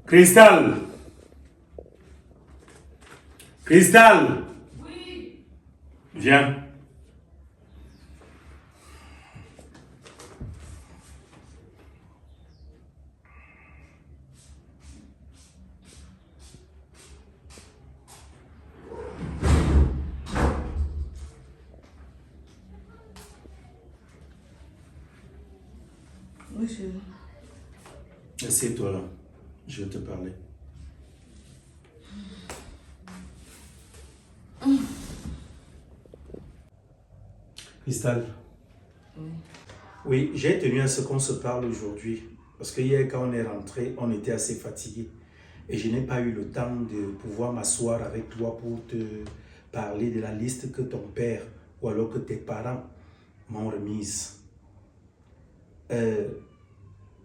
Cristal! Cristal! Oui. Viens. Oui, chérie. Assieds-toi là. Je vais te parler. Cristal. Oui. Oui, j'ai tenu à ce qu'on se parle aujourd'hui. Parce que hier, quand on est rentré, on était assez fatigué. Et je n'ai pas eu le temps de pouvoir m'asseoir avec toi pour te parler de la liste que ton père ou alors que tes parents m'ont remise.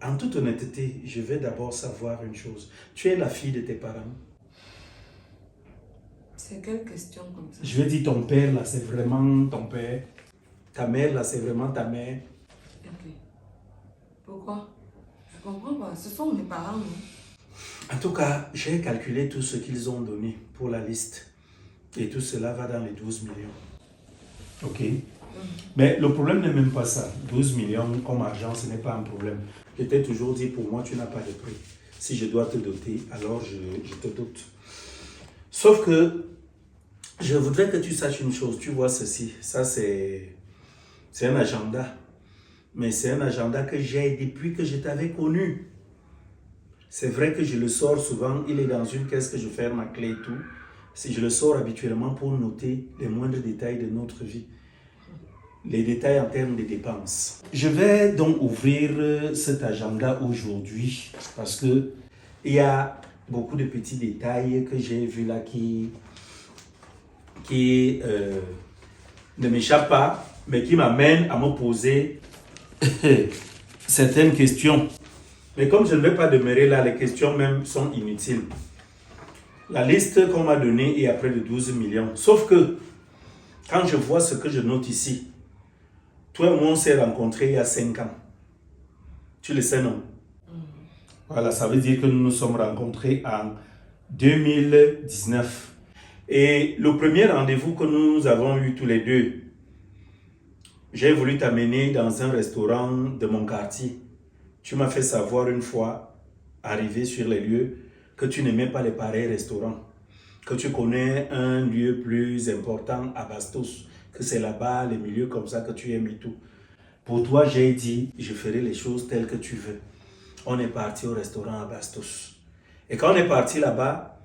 En toute honnêteté, je vais d'abord savoir une chose. Tu es la fille de tes parents. C'est quelle question comme ça? Je vais dire ton père là, c'est vraiment ton père. Ta mère là, c'est vraiment ta mère. Ok. Pourquoi? Je comprends pas. Ce sont mes parents, non? En tout cas, j'ai calculé tout ce qu'ils ont donné pour la liste. Et tout cela va dans les 12 millions. Ok. Mais le problème n'est même pas ça. 12 millions comme argent, ce n'est pas un problème. Je t'ai toujours dit, pour moi, tu n'as pas de prix. Si je dois te doter, alors je te dote. Sauf que je voudrais que tu saches une chose. Tu vois ceci. Ça, c'est un agenda. Mais c'est un agenda que j'ai depuis que je t'avais connu. C'est vrai que je le sors souvent. Il est dans une caisse que je ferme ma clé et tout. Si je le sors habituellement pour noter les moindres détails de notre vie. Les détails en termes de dépenses. Je vais donc ouvrir cet agenda aujourd'hui parce que il y a beaucoup de petits détails que j'ai vus là qui ne m'échappent pas, mais qui m'amènent à me poser certaines questions. Mais comme je ne vais pas demeurer là, les questions même sont inutiles. La liste qu'on m'a donnée est à près de 12 millions. Sauf que, quand je vois ce que je note ici, toi et moi, on s'est rencontrés il y a 5 ans. Tu le sais, non? Voilà, ça veut dire que nous nous sommes rencontrés en 2019. Et le premier rendez-vous que nous avons eu tous les deux, j'ai voulu t'amener dans un restaurant de mon quartier. Tu m'as fait savoir une fois, arrivé sur les lieux, que tu n'aimais pas les pareils restaurants. Que tu connais un lieu plus important à Bastos, que c'est là-bas, les milieux comme ça que tu aimes et tout. Pour toi, j'ai dit, je ferai les choses telles que tu veux. On est parti au restaurant à Bastos. Et quand on est parti là-bas,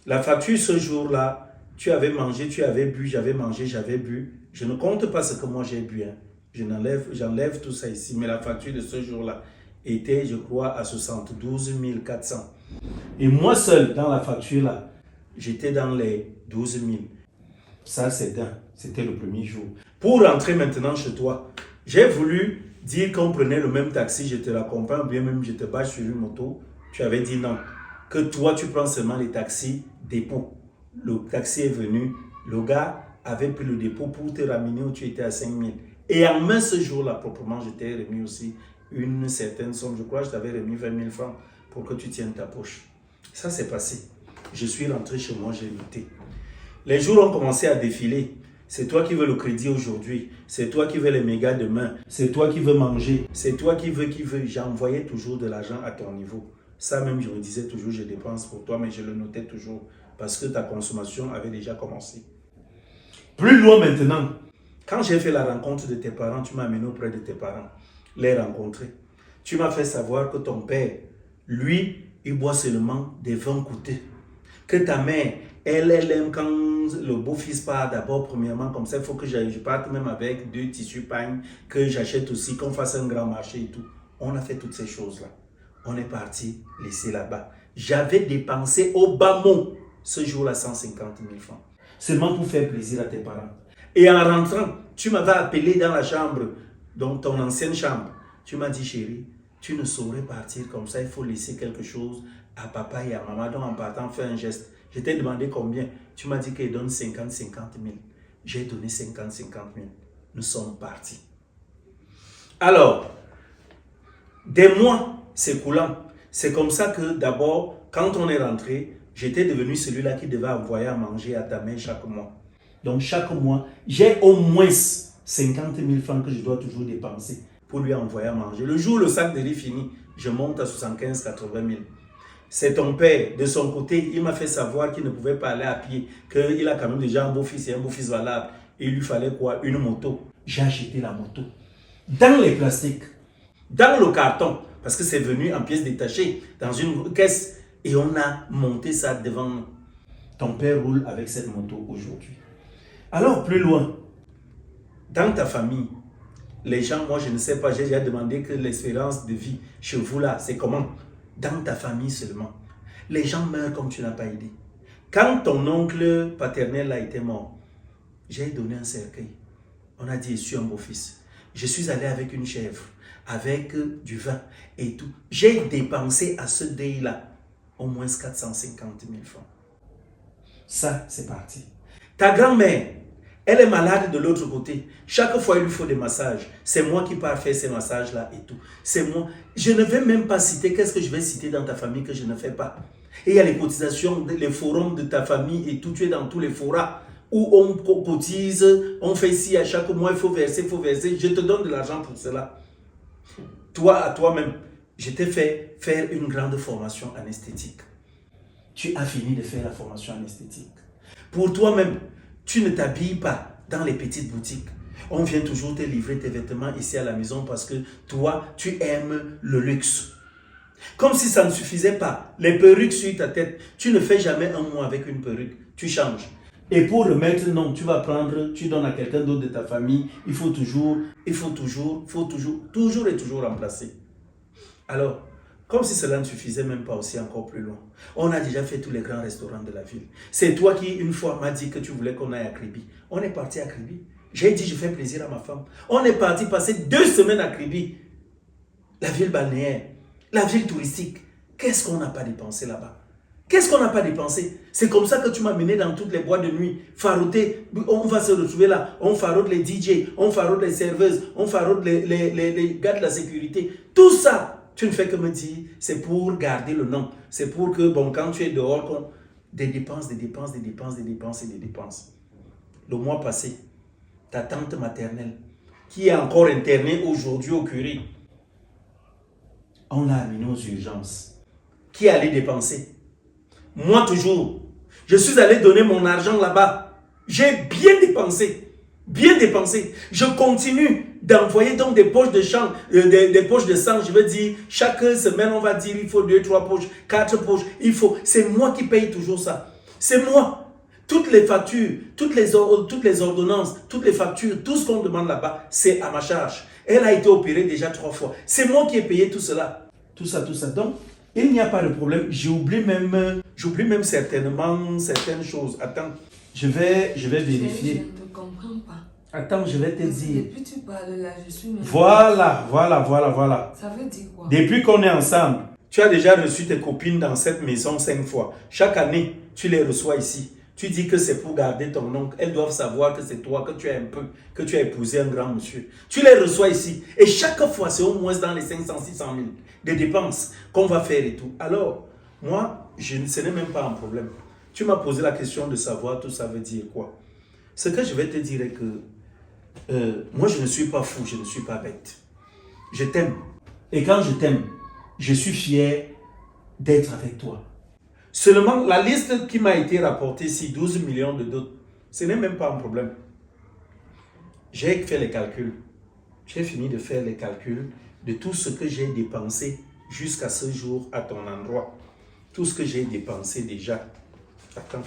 la facture ce jour-là, tu avais mangé, tu avais bu, j'avais mangé, j'avais bu. Je ne compte pas ce que moi j'ai bu. Hein. J'enlève tout ça ici. Mais la facture de ce jour-là était, je crois, à 72 400. Et moi seul, dans la facture-là, j'étais dans les 12 000. Ça, c'était le premier jour. Pour rentrer maintenant chez toi, j'ai voulu dire qu'on prenait le même taxi, je te l'accompagne, ou bien même je te bats sur une moto. Tu avais dit non. Que toi, tu prends seulement les taxis dépôt. Le taxi est venu, le gars avait pris le dépôt pour te ramener où tu étais à 5 000. Et en main ce jour-là, proprement, je t'ai remis aussi une certaine somme. Je crois que je t'avais remis 20 000 francs pour que tu tiennes ta poche. Ça s'est passé. Je suis rentré chez moi, j'ai noté. Les jours ont commencé à défiler. C'est toi qui veux le crédit aujourd'hui. C'est toi qui veux les mégas demain. C'est toi qui veux manger. C'est toi qui veux. J'envoyais toujours de l'argent à ton niveau. Ça même, je me disais toujours, je dépense pour toi, mais je le notais toujours parce que ta consommation avait déjà commencé. Plus loin maintenant, quand j'ai fait la rencontre de tes parents, tu m'as amené auprès de tes parents, les rencontrer. Tu m'as fait savoir que ton père, lui, il boit seulement des vins coûteux. Que ta mère, elle aime quand le beau-fils part d'abord, premièrement, comme ça, il faut que je parte même avec 2 tissus pagnes, que j'achète aussi, qu'on fasse un grand marché et tout. On a fait toutes ces choses-là. On est parti laisser là-bas. J'avais dépensé au bas mot ce jour-là 150 000 francs. Seulement pour faire plaisir à tes parents. Et en rentrant, tu m'avais appelé dans la chambre, donc ton ancienne chambre. Tu m'as dit, chérie, tu ne saurais partir comme ça, il faut laisser quelque chose à papa et à maman. Donc en partant, fais un geste. Je t'ai demandé combien. Tu m'as dit qu'il donne 50 000. J'ai donné 50 000. Nous sommes partis. Alors, des mois s'écoulant, c'est comme ça que d'abord, quand on est rentré, j'étais devenu celui-là qui devait envoyer à manger à ta mère chaque mois. Donc chaque mois, j'ai au moins 50 000 francs que je dois toujours dépenser pour lui envoyer à manger. Le jour où le sac de riz finit, je monte à 75 000, 80 000. C'est ton père, de son côté, il m'a fait savoir qu'il ne pouvait pas aller à pied, qu'il a quand même déjà un beau-fils et un beau-fils valable. Il lui fallait quoi? Une moto. J'ai acheté la moto. Dans les plastiques, dans le carton, parce que c'est venu en pièces détachées, dans une caisse, et on a monté ça devant nous. Ton père roule avec cette moto aujourd'hui. Alors, plus loin, dans ta famille, les gens, moi je ne sais pas, j'ai déjà demandé que l'espérance de vie chez vous là, c'est comment? Dans ta famille seulement. Les gens meurent comme tu n'as pas idée. Quand ton oncle paternel a été mort, j'ai donné un cercueil. On a dit, je suis un beau-fils. Je suis allé avec une chèvre, avec du vin et tout. J'ai dépensé à ce deuil-là au moins 450 000 francs. Ça, c'est parti. Ta grand-mère, elle est malade de l'autre côté. Chaque fois, il lui faut des massages. C'est moi qui pars faire ces massages-là et tout. C'est moi. Je ne vais même pas citer. Qu'est-ce que je vais citer dans ta famille que je ne fais pas? Et il y a les cotisations, les forums de ta famille et tout. Tu es dans tous les forats où on cotise, on fait ci à chaque mois, il faut verser, il faut verser. Je te donne de l'argent pour cela. Toi, à toi-même, je t'ai fait faire une grande formation en esthétique. Tu as fini de faire la formation en esthétique. Pour toi-même, tu ne t'habilles pas dans les petites boutiques. On vient toujours te livrer tes vêtements ici à la maison parce que toi, tu aimes le luxe. Comme si ça ne suffisait pas. Les perruques sur ta tête, tu ne fais jamais un mois avec une perruque. Tu changes. Et pour remettre, non, tu vas prendre, tu donnes à quelqu'un d'autre de ta famille. Il faut toujours remplacer. Alors, comme si cela ne suffisait même pas aussi encore plus loin. On a déjà fait tous les grands restaurants de la ville. C'est toi qui, une fois, m'as dit que tu voulais qu'on aille à Kribi. On est parti à Kribi. J'ai dit, je fais plaisir à ma femme. On est parti passer 2 semaines à Kribi. La ville balnéaire, la ville touristique. Qu'est-ce qu'on n'a pas dépensé là-bas? Qu'est-ce qu'on n'a pas dépensé? C'est comme ça que tu m'as mené dans toutes les boîtes de nuit. Farouté, on va se retrouver là. On faroute les DJ, on faroute les serveuses, on faroute les gars de la sécurité. Tout ça, tu ne fais que me dire, c'est pour garder le nom. C'est pour que, bon, quand tu es dehors, des dépenses. Le mois passé, ta tante maternelle, qui est encore internée aujourd'hui au Curie, on l'a amenée aux urgences. Qui est allé dépenser? Moi toujours, je suis allé donner mon argent là-bas. J'ai bien dépensé. Je continue d'envoyer donc des poches de sang, des poches de sang. Je veux dire, chaque semaine, on va dire, il faut 2, 3 poches, 4 poches. C'est moi qui paye toujours ça. C'est moi. Toutes les factures, toutes les ordonnances, toutes les factures, tout ce qu'on demande là-bas, c'est à ma charge. Elle a été opérée déjà 3 fois. C'est moi qui ai payé tout cela. Tout ça. Donc, il n'y a pas de problème. J'oublie même certainement certaines choses. Attends, je vais vérifier. Je ne comprends pas. Attends, je vais te dire. Depuis que tu parles là, je suis... Voilà. Ça veut dire quoi? Depuis qu'on est ensemble, tu as déjà reçu tes copines dans cette maison 5 fois. Chaque année, tu les reçois ici. Tu dis que c'est pour garder ton oncle. Elles doivent savoir que c'est toi, que tu as épousé un grand monsieur. Tu les reçois ici. Et chaque fois, c'est au moins dans les 500, 600 000 de dépenses qu'on va faire et tout. Alors, moi, ce n'est même pas un problème. Tu m'as posé la question de savoir tout ça veut dire quoi. Ce que je vais te dire est que moi, je ne suis pas fou, je ne suis pas bête. Je t'aime. Et quand je t'aime, je suis fier d'être avec toi. Seulement, la liste qui m'a été rapportée ici, 12 millions de dots, ce n'est même pas un problème. J'ai fait les calculs. J'ai fini de faire les calculs de tout ce que j'ai dépensé jusqu'à ce jour à ton endroit. Tout ce que j'ai dépensé déjà. Attends.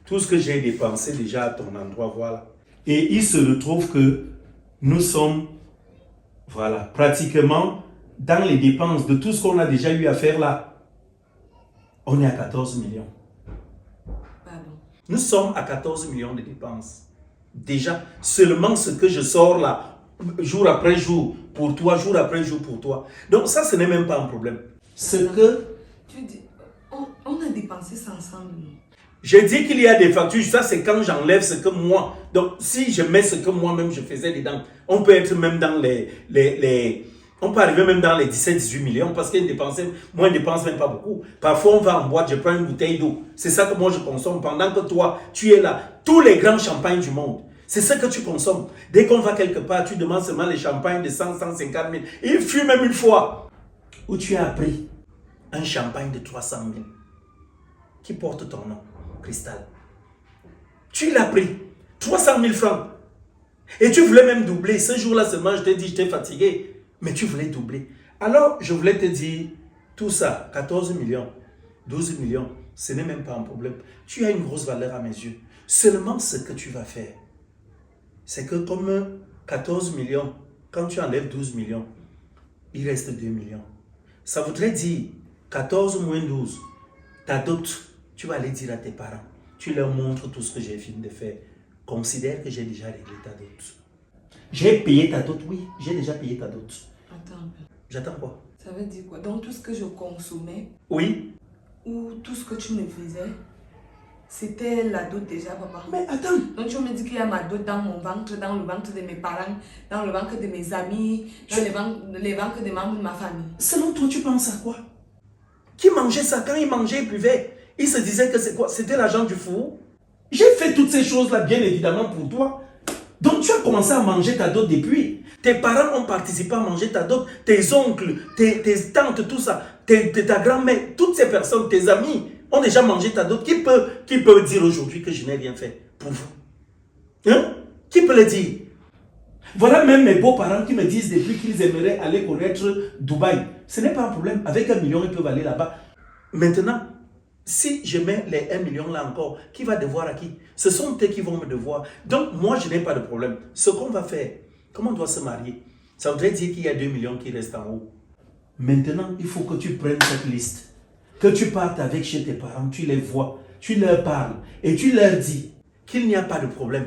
Tout ce que j'ai dépensé déjà à ton endroit, voilà. Et il se retrouve que nous sommes, voilà, pratiquement dans les dépenses de tout ce qu'on a déjà eu à faire là. On est à 14 millions. Pardon. Nous sommes à 14 millions de dépenses. Déjà, seulement ce que je sors là, jour après jour, pour toi, jour après jour pour toi. Donc ça, ce n'est même pas un problème. Ce que... Tu dis, on a dépensé ça ensemble, non? J'ai dit qu'il y a des factures, ça c'est quand j'enlève ce que moi... Donc si je mets ce que moi-même je faisais dedans, on peut être même dans les On peut arriver même dans les 17-18 millions parce qu'ils dépensent, moi, je ne dépense même pas beaucoup. Parfois, on va en boîte, je prends une bouteille d'eau. C'est ça que moi, je consomme pendant que toi, tu es là. Tous les grands champagnes du monde, c'est ça que tu consommes. Dès qu'on va quelque part, tu demandes seulement les champagnes de 100, 150 000. Il fut même une fois où tu as pris un champagne de 300 000 qui porte ton nom, Cristal. Tu l'as pris, 300 000 francs. Et tu voulais même doubler. Ce jour-là seulement, je t'ai dit, j'étais fatigué. Mais tu voulais doubler. Alors, je voulais te dire, tout ça, 14 millions, 12 millions, ce n'est même pas un problème. Tu as une grosse valeur à mes yeux. Seulement ce que tu vas faire, c'est que comme 14 millions, quand tu enlèves 12 millions, il reste 2 millions. Ça voudrait dire 14 moins 12, ta dot, tu vas aller dire à tes parents. Tu leur montres tout ce que j'ai fini de faire. Considère que j'ai déjà réglé ta dot. J'ai payé ta dot, oui, j'ai déjà payé ta dot. Attends un peu. J'attends quoi? Ça veut dire quoi? Donc tout ce que je consommais, Oui. ou tout ce que tu me faisais, c'était la dot déjà, papa. Mais attends. Donc tu me dis qu'il y a ma dot dans mon ventre, dans le ventre de mes parents, dans le ventre de mes amis, dans les ventres des membres de ma famille. Selon toi, tu penses à quoi? Qui mangeait ça? Quand il mangeait, il buvait. Il se disait que c'est quoi? C'était l'argent du four. J'ai fait toutes ces choses-là, bien évidemment, pour toi. Donc tu as commencé à manger ta dot depuis. Tes parents ont participé à manger ta dot. Tes oncles, tes tantes, tout ça. Ta grand-mère, toutes ces personnes, tes amis ont déjà mangé ta dot. Qui peut dire aujourd'hui que je n'ai rien fait pour vous? Hein? Qui peut le dire? Voilà même mes beaux-parents qui me disent depuis qu'ils aimeraient aller connaître Dubaï. Ce n'est pas un problème. Avec 1 million, ils peuvent aller là-bas. Maintenant, si je mets les 1 million là encore, qui va devoir à qui? Ce sont eux qui vont me devoir. Donc, moi, je n'ai pas de problème. Ce qu'on va faire, comment on doit se marier? Ça voudrait dire qu'il y a 2 millions qui restent en haut. Maintenant, il faut que tu prennes cette liste. Que tu partes avec chez tes parents, tu les vois, tu leur parles et tu leur dis qu'il n'y a pas de problème.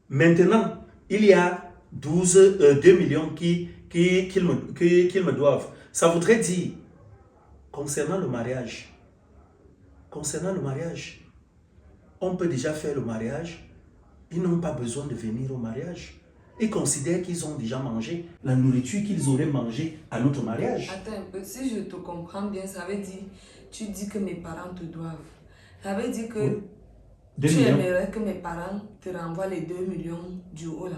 Maintenant, il y a 2 millions qu'ils me doivent. Ça voudrait dire, concernant le mariage, on peut déjà faire le mariage. Ils n'ont pas besoin de venir au mariage. Ils considèrent qu'ils ont déjà mangé la nourriture qu'ils auraient mangée à notre mariage. Attends un peu, si je te comprends bien, ça veut dire, tu dis que mes parents te doivent. Ça veut dire que Oui. tu aimerais que mes parents te renvoient les 2 millions du haut là.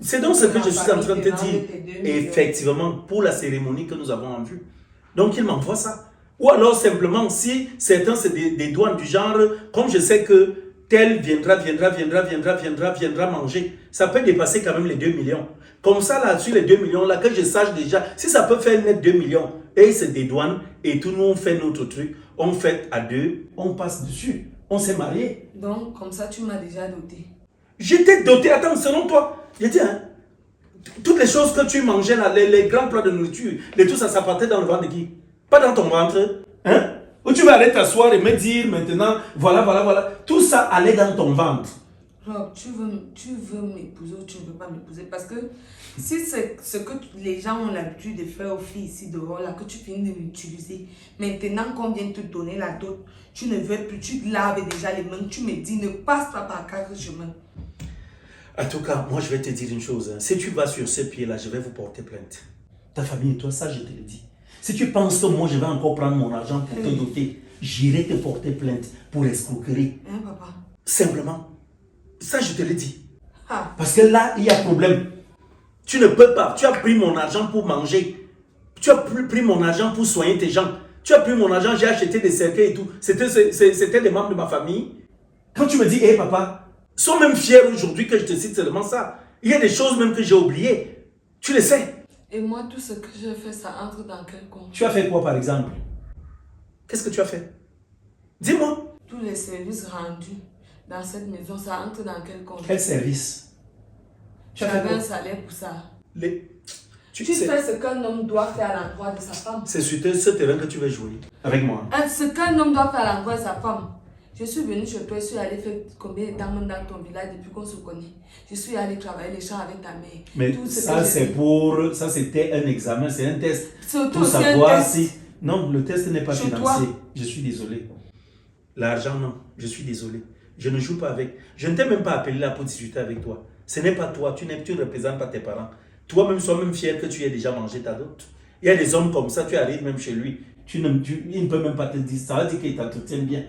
C'est donc ce que je suis en train de te dire. Effectivement, pour la cérémonie que nous avons en vue. Donc, il m'envoie ça. Ou alors, simplement, si certains, c'est des douanes du genre, comme je sais que tel viendra manger, ça peut dépasser quand même les 2 millions. Comme ça, là-dessus, les 2 millions, là, que je sache déjà, si ça peut faire net 2 millions, et c'est des douanes, et tout nous, on fait notre truc, on fait à 2, on passe dessus, on s'est marié. Donc, comme ça, tu m'as déjà doté. J'étais doté, attends, selon toi, j'ai dit, hein, toutes les choses que tu mangeais là, les grands plats de nourriture, tout ça, ça partait dans le ventre de qui? Pas dans ton ventre, hein? Où tu vas aller t'asseoir et me dire maintenant, voilà. Tout ça allait dans ton ventre. Rob, tu veux m'épouser ou tu ne veux pas m'épouser? Parce que si c'est ce que les gens ont l'habitude de faire aux filles ici dehors, là, que tu finis de l'utiliser, maintenant qu'on vient te donner la dot, tu ne veux plus, tu laves déjà les mains, tu me dis ne passe pas par 4 chemins. En tout cas, moi je vais te dire une chose. Hein. Si tu vas sur ce pied-là, je vais vous porter plainte. Ta famille et toi, ça je te le dis. Si tu penses que moi je vais encore prendre mon argent pour te doter, j'irai te porter plainte pour escroquerie. Hein, papa? Simplement. Ça je te le dis. Ah. Parce que là, il y a problème. Tu ne peux pas. Tu as pris mon argent pour manger. Tu as pris mon argent pour soigner tes gens. Tu as pris mon argent, j'ai acheté des cercueils et tout. C'était des membres de ma famille. Quand tu me dis, hé papa, sois même fier aujourd'hui que je te cite seulement ça. Il y a des choses même que j'ai oubliées. Tu le sais. Et moi, tout ce que j'ai fait, ça entre dans quel compte? Tu as fait quoi par exemple? Qu'est-ce que tu as fait? Dis-moi. Tous les services rendus dans cette maison, ça entre dans quel compte? Quel service? Tu as fait J'avais quoi? un salaire pour ça. Tu Tu sais, fais ce qu'un homme doit faire à l'endroit de sa femme. c'est sur ce terrain que tu veux jouer avec moi. Ce qu'un homme doit faire à l'endroit de sa femme. Je suis venue chez toi, je suis allée faire combien de temps dans ton village depuis qu'on se connaît. Je suis allée travailler les champs avec ta mère. Mais Tout ce ça, que c'est ça c'était un examen, c'est un test. Surtout Pour aussi un savoir test. si... Non, le test n'est pas Sur financier. toi. Je suis désolé. L'argent, non. Je suis désolé. Je ne joue pas avec. Je ne t'ai même pas appelé là pour discuter avec toi. Ce n'est pas toi. Tu ne représentes pas tes parents. Toi-même, sois même fier que tu aies déjà mangé ta dot. Il y a des hommes comme ça, tu arrives même chez lui, il ne peut même pas te dire, ça veut dire qu'il t'entretient bien.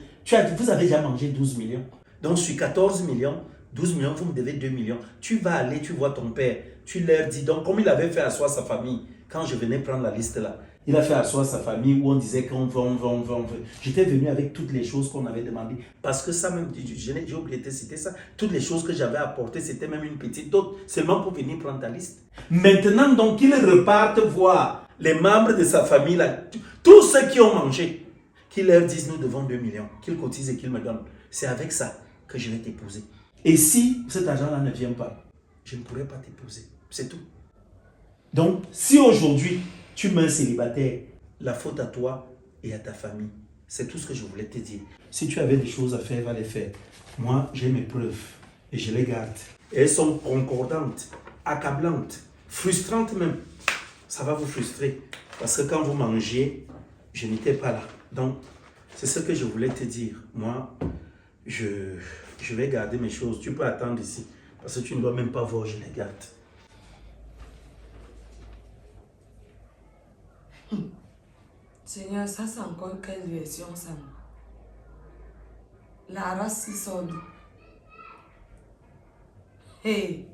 Vous avez déjà mangé 12 millions. Donc sur 14 millions, 12 millions, vous me devez 2 millions. Tu vas aller, tu vois ton père, tu leur dis, donc comme il avait fait asseoir sa famille, quand je venais prendre la liste là, il a fait asseoir sa famille où on disait qu'on veut. J'étais venu avec toutes les choses qu'on avait demandées. Parce que ça même, j'ai oublié de citer ça, toutes les choses que j'avais apportées, c'était même une petite dot, seulement pour venir prendre ta liste. Maintenant, donc, il reparte voir les membres de sa famille, là, tous ceux qui ont mangé, qu'ils leur disent, nous devons 2 millions, qu'ils cotisent et qu'ils me donnent. C'est avec ça que je vais t'épouser. Et si cet argent-là ne vient pas, je ne pourrai pas t'épouser. C'est tout. Donc, si aujourd'hui, tu mets un célibataire, la faute à toi et à ta famille. C'est tout ce que je voulais te dire. Si tu avais des choses à faire, va les faire. Moi, j'ai mes preuves et je les garde. Et elles sont concordantes, accablantes, frustrantes même. Ça va vous frustrer. Parce que quand vous mangez, je n'étais pas là. Donc, c'est ce que je voulais te dire. Moi, je vais garder mes choses. Tu peux attendre ici. Parce que tu ne dois même pas voir, je les garde. Seigneur, ça c'est encore quelle version ça? La race sort d'où? Hey!